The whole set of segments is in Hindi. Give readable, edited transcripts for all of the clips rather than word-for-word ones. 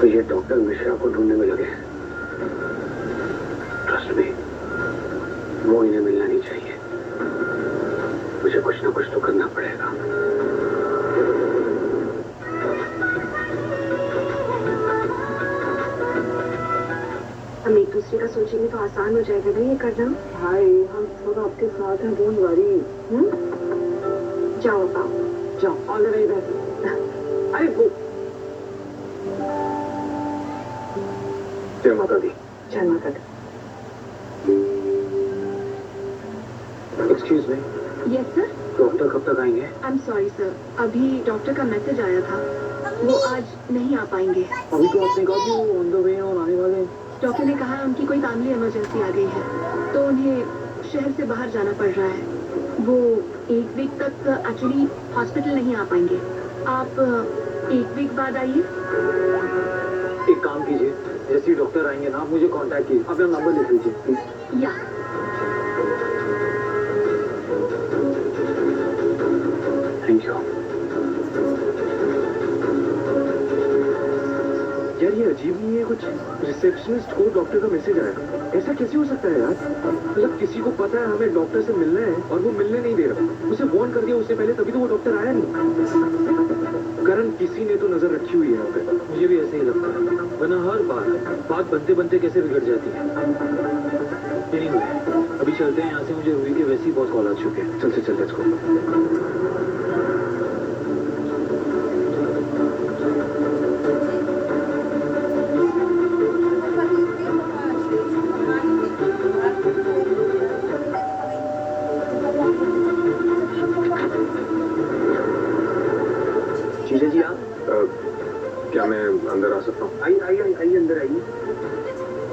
तो ये डॉक्टर मिश्रा को ढूंढने में लगे हैं। ट्रस्ट मी, वो इन्हें मिलना नहीं चाहिए। मुझे कुछ ना कुछ तो करना पड़ेगा। हम एक दूसरे का सोचेंगे तो आसान हो जाएगा ना ये करना। भाई हम सब आपके साथ हैं, डोंट वरी। जाओ पाओ, जाओ ऑल द वे बैक। अरे वो जय माता दी। जय माता दी। Excuse me. Yes sir. Doctor कब तक आएंगे? आई एम सॉरी सर, अभी डॉक्टर का मैसेज आया था, वो आज नहीं आ पाएंगे। अभी तो आपने कहा कि वो ऑन द वे और आने वाले हैं। डॉक्टर ने कहा उनकी कोई फैमिली इमरजेंसी आ गई है, तो उन्हें शहर से बाहर जाना पड़ रहा है। वो एक वीक तक एक्चुअली हॉस्पिटल नहीं आ पाएंगे। आप एक वीक बाद आइए। एक काम कीजिए, जैसे ही डॉक्टर आएंगे ना, आप मुझे कांटेक्ट कीजिए। अपना नंबर लिख लीजिए प्लीज। या थैंक यू। यार ये अजीब नहीं है कुछ? रिसेप्शनिस्ट को डॉक्टर का मैसेज आया, ऐसा कैसे हो सकता है यार? मतलब किसी को पता है हमें डॉक्टर से मिलना है और वो मिलने नहीं दे रहा। उसे वार्न कर दिया उससे पहले, तभी तो वो डॉक्टर आया नहीं। करण किसी ने तो नजर रखी हुई है यहाँ पे। मुझे भी ऐसे ही लगता है, वरना हर बात बनते बनते कैसे बिगड़ जाती है। Anyway, अभी चलते हैं यहाँ से। मुझे रूही के वैसे ही बहुत कॉल आ चुके हैं। चलते चलते इसको। जीजा जी आप क्या मैं अंदर आ सकता हूँ? आइए आइए आइए, अंदर आइए।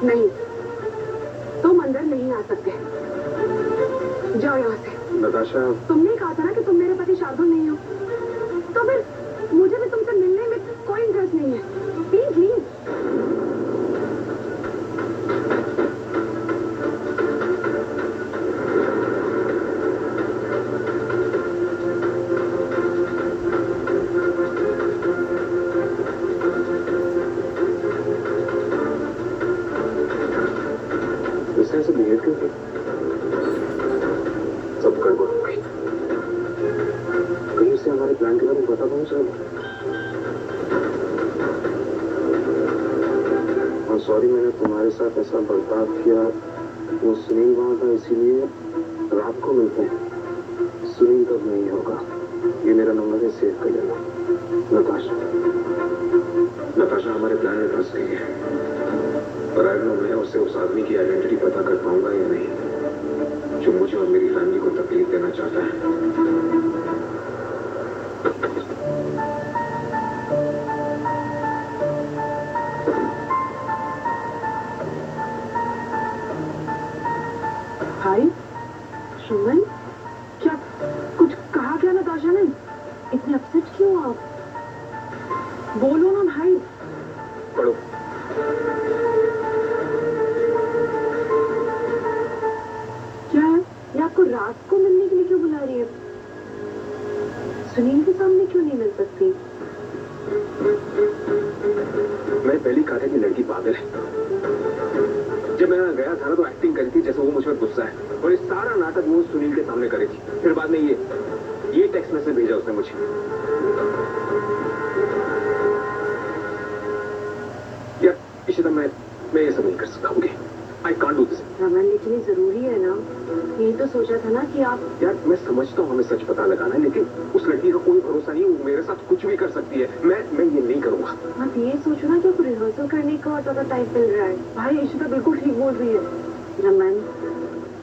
नहीं, तुम अंदर नहीं आ सकते, जाओ यहाँ से। नताशा, तुमने कहा था ना कि तुम मेरे पति शार्दुल नहीं हो, तो फिर मुझे भी तुमसे मिलने में कोई इंटरेस्ट नहीं है। Please leave. इसने ऐसे बिहेव क्यों किया? सब गड़बड़ हो गई। कहीं से हमारे प्लान के बारे में पता पहुंच रहा है। और सॉरी, मैंने तुम्हारे साथ ऐसा बर्ताव किया। वो सुनील वहां था, इसीलिए रात को मिलते हैं। सुनील तब नहीं होगा। ये मेरा नंबर है, सेव कर लेना। नताशा, नताशा हमारे प्लान में फंस गई है, पर आई डोंट नो मैं उससे उस आदमी की आइडेंटिटी पता कर पाऊंगा या नहीं, जो मुझे और मेरी फैमिली को तकलीफ देना चाहता है। भाई सुमन, क्या कुछ कहा क्या नताशा ने? इतने अपसेट क्यों आप? बोलो ना भाई। पढ़ो। क्या है ये? आपको रात को मिलने के लिए क्यों बुला रही है? सुनील के सामने क्यों नहीं मिल सकती? मैं पहली कहा था कि लड़की पागल है। जब मैं गया था ना, तो एक्टिंग करी थी जैसे वो मुझ पर गुस्सा है, और ये सारा नाटक वो सुनील के सामने करी थी। फिर बाद में ये टेक्स्ट मैसेज भेजा उसने मुझे। यार इशिता, मैं ये सब नहीं कर सकता। Okay, I can't do this. Raman, लेकिन ये जरूरी है ना? यही तो सोचा था ना कि आप। यार मैं समझता हूँ हमें सच पता लगाना है, लेकिन उस लड़की का कोई भरोसा नहीं है। वो मेरे साथ कुछ भी कर सकती है। मैं ये नहीं करूंगा। आप ये सोचो ना कि आपको रिहर्सल करने का और ज्यादा टाइम मिल रहा है। भाई इशिता बिल्कुल ठीक बोल रही है। रमन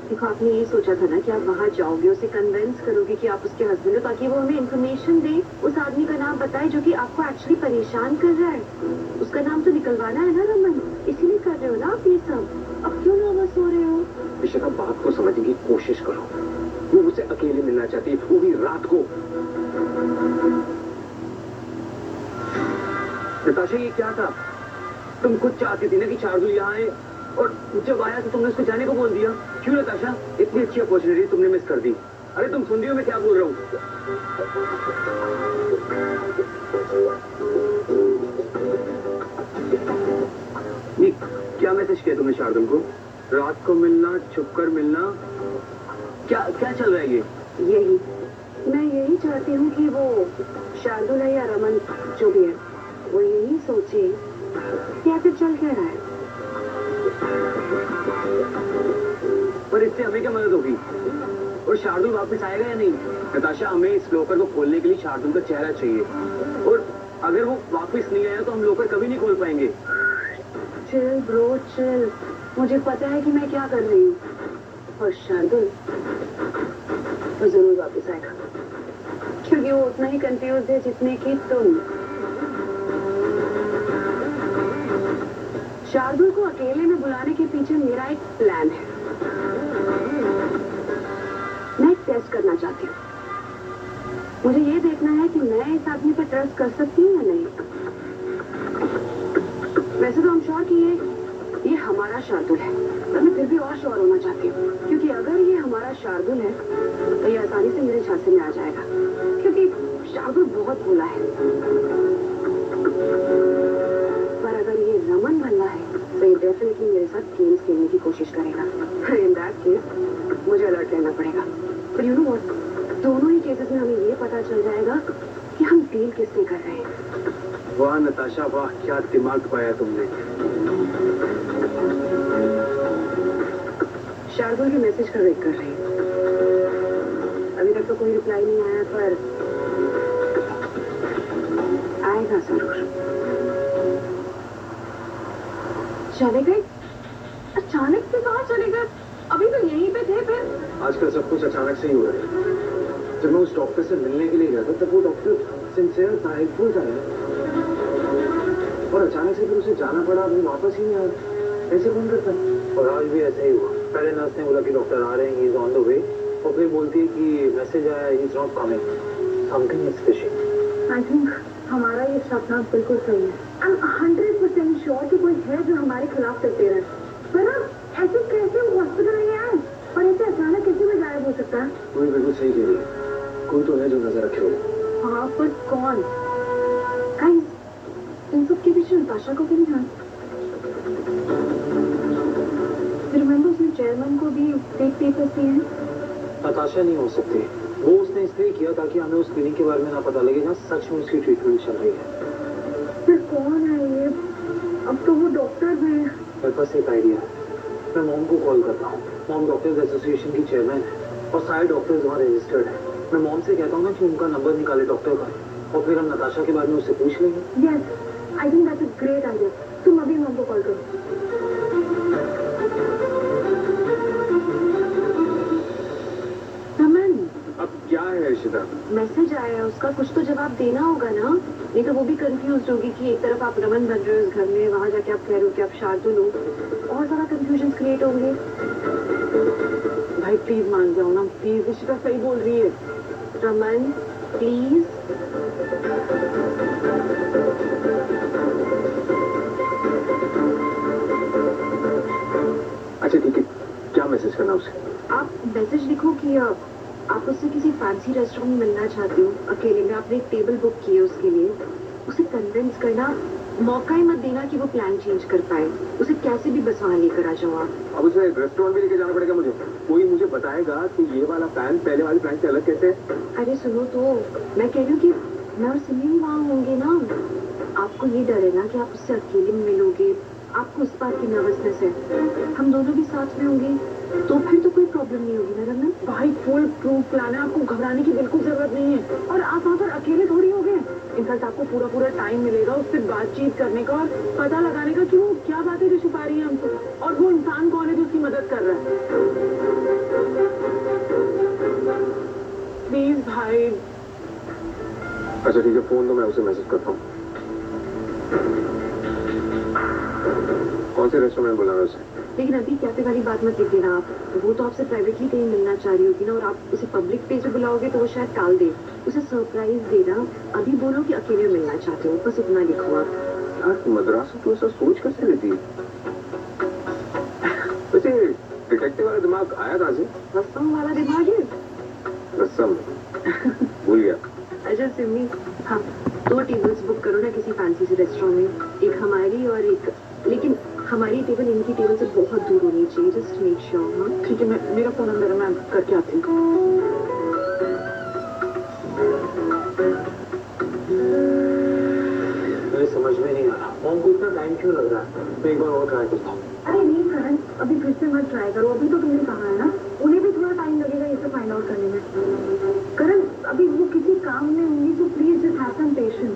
देखो, आपने ये सोचा था ना कि आप वहाँ जाओगे, उसे कन्विंस करोगे कि आप उसके हस्बैंड हो, ताकि वो हमें इन्फॉर्मेशन दे, उस आदमी का नाम बताए जो कि आपको एक्चुअली परेशान कर रहा है। उसका नाम तो निकलवाना है ना रमन, इसीलिए कर रहे हो ना आप ये सब। अब क्यों नर्वस हो रहे हो? इशिता, बात को समझने की कोशिश करो। वो मुझसे अकेले मिलना चाहती है, वो भी रात को। नताशा, ये क्या था? तुम खुद चाहती थी ना कि शार्दुल यहाँ आए, और जब आया तो तुमने उसको जाने को बोल दिया। क्यों नताशा? इतनी अच्छी अपॉर्चुनिटी तुमने मिस कर दी। अरे तुम सुन रही हो मैं क्या बोल रहा हूँ? क्या मैसेज किया तुमने शार्दुल को? रात को मिलना, छुप कर मिलना, क्या क्या चल रहा है ये? यही मैं यही चाहती हूँ कि वो शार्दुल है या रमन जो भी है वो यही सोचे कि आखिर चल क्या रहा है। पर इससे हमें क्या मदद होगी? और शार्दुल वापस आएगा या नहीं? नताशा, हमें इस लॉकर को खोलने के लिए शार्दुल का चेहरा चाहिए, और अगर वो वापस नहीं आया तो हम लॉकर कभी नहीं खोल पाएंगे। चिल ब्रो चिल, मुझे पता है कि मैं क्या कर रही हूँ, और शार्दुल तो जरूर वापस आएगा, क्योंकि वो उतना ही कंफ्यूज है जितने की तुम। शार्दुल को अकेले में बुलाने के पीछे मेरा एक प्लान है। मैं एक टेस्ट करना चाहती हूँ। मुझे ये देखना है कि मैं इस आदमी पर ट्रस्ट कर सकती हूँ या नहीं। वैसे तो हम श्योर कि ये हमारा शार्दुल है, पर मैं फिर भी और श्योर होना चाहती हूँ, क्योंकि अगर ये हमारा शार्दुल है तो ये आसानी से मेरे झांसे में आ जाएगा, क्योंकि शार्दुल बहुत भोला है। पर अगर ये रमन भल्ला है तो ये डेफिनेटली मेरे साथ गेम्स खेलने की कोशिश करेगा। इन दैट केस मुझे अलर्ट रहना पड़ेगा। पर यू नो व्हाट, दोनों ही केसेस में हमें ये पता चल जाएगा कि हम डील किससे कर रहे हैं। वाह नताशा वाह, क्या दिमाग पाया तुमने। शार्दुल के मैसेज का वेट कर रही हूँ। अभी तक तो कोई रिप्लाई नहीं आया, पर आएगा जरूर। चले गए? अचानक से कहाँ चले गए? अभी तो यहीं पे थे। फिर आजकल सब कुछ अचानक से ही हो रहा है। जब मैं उस डॉक्टर से मिलने के लिए गया था तब वो डॉक्टर सिंसियर था, हेल्पफुल था, और अचानक से फिर उसे जाना पड़ा, वो वापस ही नहीं आया। ऐसे कौन करता है? और आज भी ऐसा ही हुआ। पहले नर्स ने बोला कि डॉक्टर आ रहे हैं, he is on the way, और फिर बोलती है कि मैसेज आया, he is not coming, something is fishing. I think हमारा ये सपना बिल्कुल सही है। आई एम 100% श्योर कि कोई है जो हमारे खिलाफ करते रहे। पर ऐसे कैसे वो हॉस्पिटल नहीं आए, और ऐसे अचानक किसी में गायब हो सकता है? कोई बिल्कुल सही कह रही है, कोई तो है जो नजर रखे हो। हाँ, पर कौन? गाइस, इन सब के बीच नताशा को भी नहीं। रिमेंबर उसने चेयरमैन को भी फेक पेपर्स दिए हैं। नताशा नहीं हो सकती, वो उसने इसलिए किया ताकि हमें उस क्लिनिक के बारे में ना पता लगे जहाँ सच में उसकी ट्रीटमेंट चल रही है। फिर कौन है ये? अब तो वो डॉक्टर है। मेरे पास एक आइडिया है, मैं मॉम को कॉल करता हूँ। मॉम डॉक्टर्स एसोसिएशन की चेयरमैन है और सारे डॉक्टर्स वहाँ रजिस्टर्ड है। मैं मॉम से कहता हूँ ना कि उनका नंबर निकाले डॉक्टर का, और फिर हम नताशा के बारे में उससे पूछ लेंगे। Yes, I think that's a great idea. तुम अभी मॉम को कॉल करो। अब क्या है इशिता? मैसेज आया है उसका, कुछ तो जवाब देना होगा ना, नहीं तो वो भी कंफ्यूज होगी कि एक तरफ आप रमन बन रहे हो इस घर में, वहां जाके आप कह रहे हो कि आप शार्दुल हो, और ज्यादा कंफ्यूजन क्रिएट होंगे। भाई प्लीज मान जाओ ना, प्लीज। इशिता सही बोल रही है। रमन प्लीज। अच्छा ठीक है, क्या मैसेज करना उसे? आप मैसेज लिखो कि आप उससे किसी फैंसी रेस्टोरेंट में मिलना चाहते हो अकेले में। आपने एक टेबल बुक की है उसके लिए। उसे कन्विंस करना, मौका ही मत देना कि वो प्लान चेंज कर पाए। उसे कैसे भी बस वहाँ लेकर आ जाओ आप। अब उसे रेस्टोरेंट भी लेके जाना पड़ेगा मुझे? कोई मुझे बताएगा कि ये वाला प्लान पहले वाले प्लान से अलग कैसे है? अरे सुनो तो, मैं कह रही हूँ कि नर्स नहीं वहाँ होंगे ना। आपको ये डर है ना कि आप उससे अकेले में मिलोगे, आपको उस बात की नर्वसनेस है। हम दोनों भी साथ में होंगे तो फिर तो कोई प्रॉब्लम नहीं होगी ना रमन। भाई फुल प्रूफ प्लान है, आपको घबराने की बिल्कुल जरूरत नहीं है। और आप वहाँ पर अकेले थोड़ी होगे। इनफैक्ट आपको पूरा टाइम मिलेगा उससे बातचीत करने का और पता लगाने का कि वो क्या बातें जो छुपा रही है हमसे, और वो इंसान कौन है जो उसकी मदद कर रहा है। प्लीज भाई। अच्छा ठीक है, फोन तो मैं उसे मैसेज करता हूँ। कौन से रेस्टोरेंट बुला रहा है उसे? लेकिन अभी कैफे वाली बात मत लिख देना आप। वो तो आपसे प्राइवेटली कहीं मिलना चाह रही होगी ना, और आप उसे पब्लिक प्लेस पे बुलाओगे तो वो शायद टाल दे। उसे सरप्राइज देना। अभी बोलो कि अकेले मिलना चाहते हो, बस उतना लिखो आप। यार मद्रास तो ऐसा सोच कैसे लेती है? वैसे डिटेक्टिव वाला दिमाग आया कहाँ से? रस्म वाला दिमाग है। रस्म भूल गया। अच्छा सिमी, हाँ 2 टेबल्स बुक करो ना किसी फैंसी से रेस्टोरेंट में, एक हमारी और एक, लेकिन हमारी टेबल इनकी टेबल से बहुत दूर होनी चाहिए, जस्ट मेक श्योर। हाँ ठीक है, मैं मेरा फोन अंदर है, मैं करके आती हूँ। मुझे समझ में नहीं आ रहा फोन को इतना टाइम क्यों लग रहा है। मैं एक बार और ट्राई करता हूँ। अरे नहीं करण, अभी फिर से मत ट्राई करो, अभी तो तुमने कहा है ना, उन्हें भी थोड़ा टाइम लगेगा ये सब फाइंड आउट करने में। करण अभी वो किसी काम में होंगी, तो please just have some patience.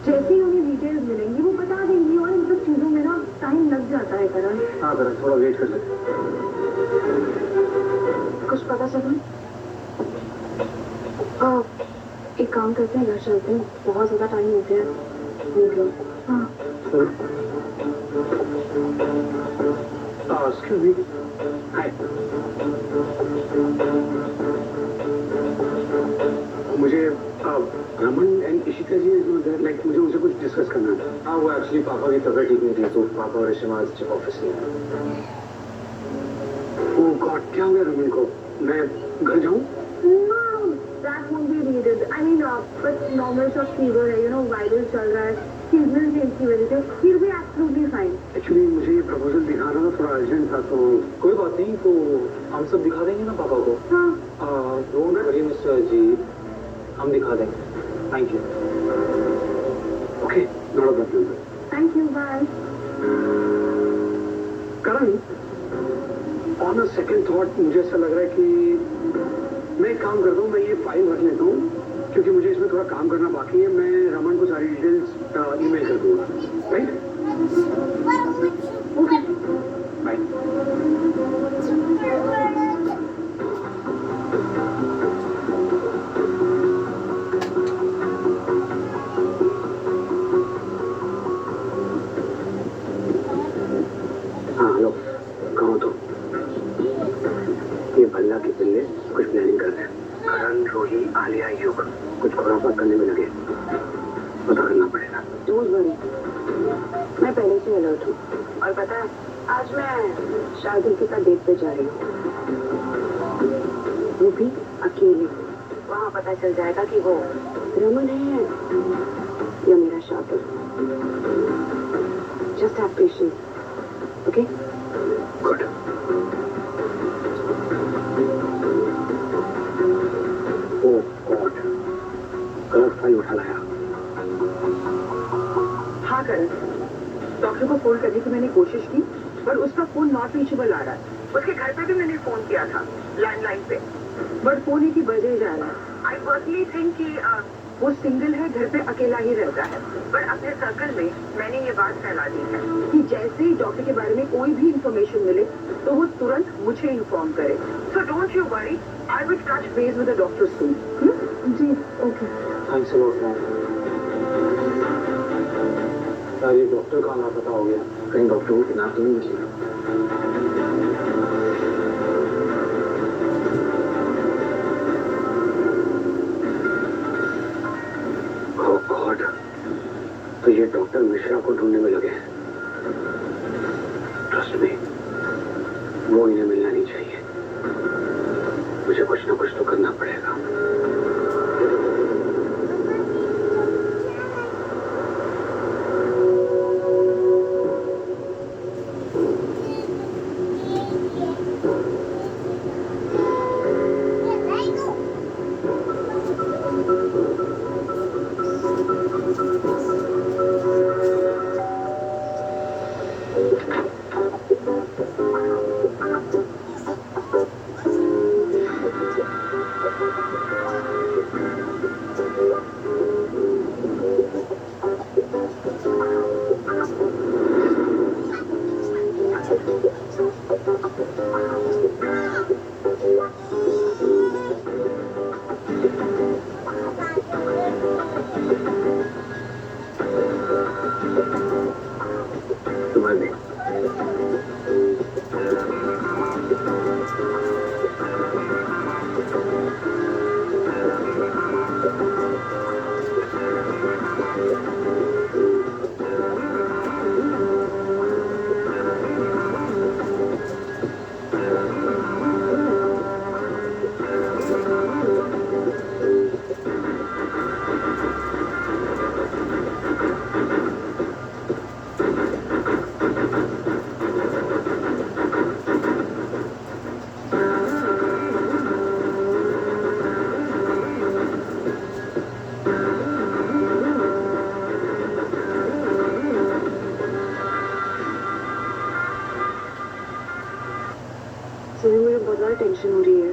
जैसे ही उन्हें डिटेल्स मिलेंगी वो बता देंगी, और इन सब चीजों में ना टाइम लग जाता है करण। हाँ करण, थोड़ा वेट कर लेते। कुछ पता चला? एक काम करते हैं, घर चलते हैं, बहुत ज्यादा टाइम हो गया है। हाँ एक्सक्यूज मी। हाय, मुझे रमन एंड इशिता जी लाइक मुझे उनसे कुछ डिस्कस करना था। हाँ वो एक्चुअली पापा की तबीयत ठीक नहीं थी, तो पापा और ऋषिमा आज ऑफिस नहीं आए। ओह गॉड, क्या हो गया रमन को? मैं घर जाऊँ? No, that won't be needed. I mean, but normal सा fever है, you know, viral चल रहा है, seasonal change की वजह से, he'll be absolutely fine. Actually मुझे ये प्रपोजल दिखाना था, थोड़ा अर्जेंट था, तो कोई बात नहीं, तो हम सब दिखा देंगे ना पापा को। हाँ डोंट वरी मिस्टर जी, हम दिखा देंगे। Thank you. Okay, not a problem. thank you, bye. Karan, on a second thought मुझे ऐसा लग रहा है कि मैं एक काम करता हूँ, मैं ये फाइल रख लेता हूँ, क्योंकि मुझे इसमें थोड़ा काम करना बाकी है। मैं रमन को सारी डिटेल्स ईमेल कर दूंगा, राइट? Okay bye. हाँ हेलो, कहो तो ये भल्ला के पिल्ले कुछ प्लानिंग कर रहे हैं। करण, रोही, आलिया, युग कुछ खुराफात करने में लगे, पता करना पड़ेगा। डोंट वरी, मैं पहले से अलर्ट हूँ। और पता है, आज मैं शादी के साथ डेट पे जा रही हूँ, वो भी अकेले। वहाँ पता चल जाएगा कि वो रमन है या मेरा शादी। Just have patience, okay? Good. Oh God, गलत फाइल उठा लाया। हाँ करण, डॉक्टर को फोन करने की मैंने कोशिश की, पर उसका फोन नॉट रीचेबल आ रहा है। उसके घर पे भी मैंने फोन किया था, लैंडलाइन पे, बट फोन ही की बजे जा रहा है। आई पर्सनली थिंक कि वो सिंगल है, घर पे अकेला ही रहता है। पर अपने सर्कल में मैंने ये बात फैला दी है कि जैसे ही डॉक्टर के बारे में कोई भी इंफॉर्मेशन मिले तो वो तुरंत मुझे इन्फॉर्म करे। So don't you worry, I will touch base with the doctor soon. जी okay. Thanks a lot ma'am. यार ये डॉक्टर का लापता हो गया, कहीं डॉक्टर को किडनैप तो नहीं किया? ओह गॉड, तो ये डॉक्टर मिश्रा को ढूंढने में लगे हैं। ट्रस्ट मी, वो इन्हें मिलना नहीं चाहिए। मुझे कुछ ना कुछ तो करना पड़ेगा। तुम्हारे बहुत ज्यादा टेंशन हो रही है।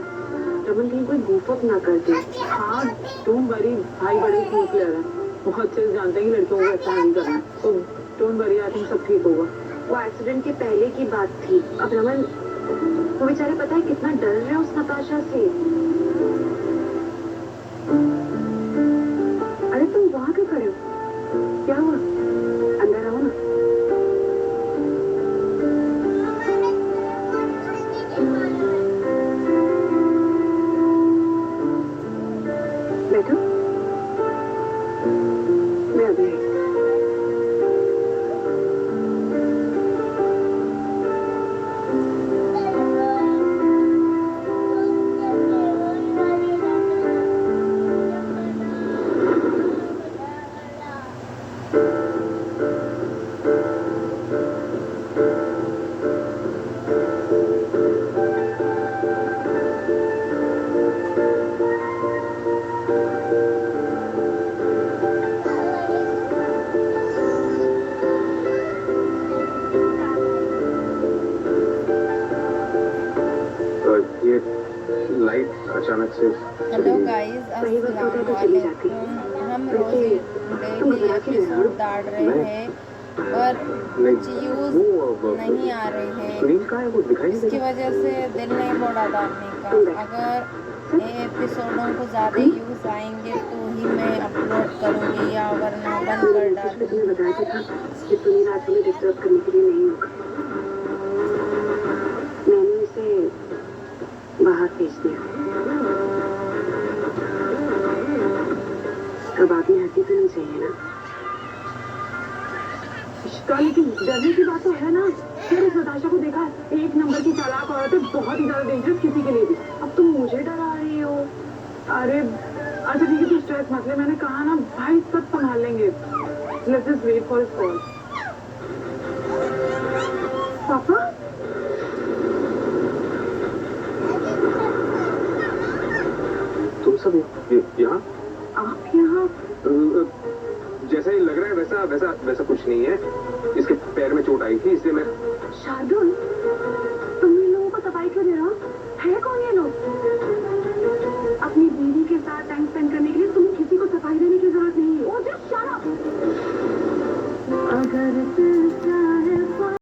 रमन कहीं कोई goof up ना कर दे। हाँ, डोंट वरी, भाई बड़े स्मूथ प्लेयर है। वो अच्छे से जानते हैं कि लड़कियों को ऐसा नहीं करना। तो डोंट वरी, आई थिंक सब ठीक होगा। वो एक्सीडेंट के पहले की बात थी। अब रमन, वो बेचारे पता है कितना डर रहे हैं उस नताशा से। अरे तुम वहां क्यों खड़े हो? क्या हुआ? अंदर आओ ना। बैठो, मैं अभी आई। ये लाइट अचानक से हेलो गाइस, सही वक्त होता है तो चली जाती। हम रोज डेली एपिसोड डाल रहे हैं पर कुछ यूज नहीं आ रहे हैं। सुनील कहाँ है? वो दिखाई नहीं इसकी दे वजह से दिल नहीं बढ़ा डालने का। अगर ये एपिसोडों को ज़्यादा यूज आएंगे तो ही मैं अपलोड करूँगी या वरना बंद कर उसमें डालूँगी। तुम्हें बताया था कि सुनील आज हमें डिस्टर्ब करने के लिए नहीं होगा। मैंने उसे बाहर भेज दिया। अब आपने हड्डी तो नहीं चाहिए ना? इश्का, लेकिन डरने की बात तो है ना। फिर इस नताशा को देखा, एक नंबर की चालाक औरत है, बहुत ही ज्यादा डेंजरस किसी के लिए भी। अब तुम मुझे डरा रही हो। अरे अच्छा ठीक है, तू स्ट्रेस मत ले। मैंने कहा ना भाई, सब संभाल लेंगे। Let's just wait for his call. पापा, तुम सब यहाँ? आप यहाँ? जैसा ही लग रहा है वैसा वैसा वैसा कुछ नहीं है। इसके पैर में चोट आई थी इसलिए मैं। शार्दुल, तुम इन लोगों को सफाई क्यों दे रहे हो? है कौन ये लोग? अपनी बीवी के साथ टाइम स्पेंड करने के लिए तुम्हें किसी को सफाई देने की जरूरत नहीं है। ओ जस्ट शट अप। अगर